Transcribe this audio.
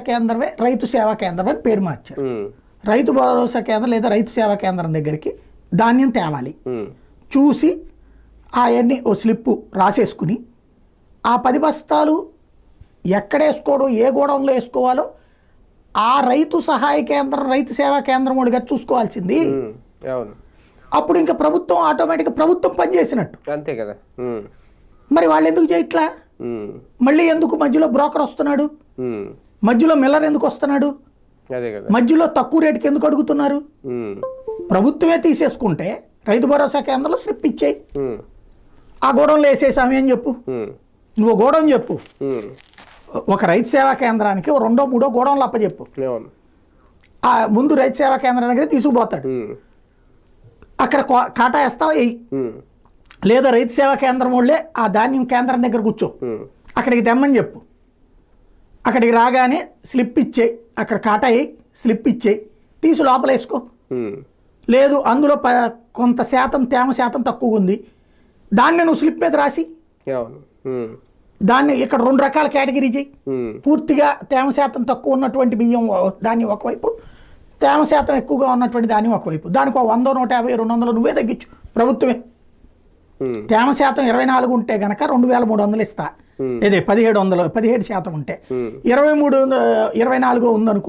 కేంద్రమే రైతు సేవా కేంద్రం అని పేరు మార్చారు. రైతు భరోసా కేంద్రం లేదా రైతు సేవా కేంద్రం దగ్గరికి ధాన్యం తేవాలి, చూసి అవన్నీ ఓ స్లిప్పు రాసేసుకుని ఆ 10 బస్తాలు ఎక్కడ వేసుకోవడం, ఏ గోడంలో వేసుకోవాలో ఆ రైతు సహాయ కేంద్రం రైతు సేవా కేంద్రం వాడిగా చూసుకోవాల్సింది. అప్పుడు ఇంకా ప్రభుత్వం ఆటోమేటిక్గా ప్రభుత్వం పనిచేసినట్టు. అంతే కదా. మరి వాళ్ళు ఎందుకు చేయట్లా? మళ్ళీ ఎందుకు మధ్యలో బ్రోకర్ వస్తున్నాడు, మధ్యలో మిల్లర్ ఎందుకు వస్తున్నాడు, మధ్యలో తక్కువ రేటుకి ఎందుకు అడుగుతున్నారు? ప్రభుత్వమే తీసేసుకుంటే రైతు భరోసా కేంద్రంలో స్లిప్ ఇచ్చేయి, ఆ గోడంలో వేసేసామి అని చెప్పు. నువ్వు గోడం చెప్పు, ఒక రైతు సేవా కేంద్రానికి 2, 3 గోడంలో అప్పచెప్పు. ముందు రైతు సేవా కేంద్రం దగ్గర తీసుకుపోతాడు, అక్కడ కాటా వేస్తావా వెయ్యి, లేదా రైతు సేవా కేంద్రం వాళ్ళే ఆ ధాన్యం కేంద్రం దగ్గర కూర్చో, అక్కడికి తెమ్మని చెప్పు. అక్కడికి రాగానే స్లిప్ ఇచ్చేయి, అక్కడ కాటా వేయి, స్లిప్ ఇచ్చేయి, తీసి లోపల వేసుకో. లేదు అందులో కొంత శాతం తేమ శాతం తక్కువ ఉంది, దాన్ని నువ్వు స్లిప్ మీద రాసి దాన్ని ఇక్కడ 2 రకాల కేటగిరీ చేయి. పూర్తిగా తేమ శాతం తక్కువ ఉన్నటువంటి బియ్యం ధాన్యం ఒకవైపు, తేమ శాతం ఎక్కువగా ఉన్నటువంటి ధాన్యం ఒకవైపు. దానికి 100, 150, 200 నువ్వే తగ్గించు ప్రభుత్వమే. తేమ శాతం 24 ఉంటే గనక 2300 ఇస్తా, ఇదే 17% ఉంటే 24 ఉందనుకో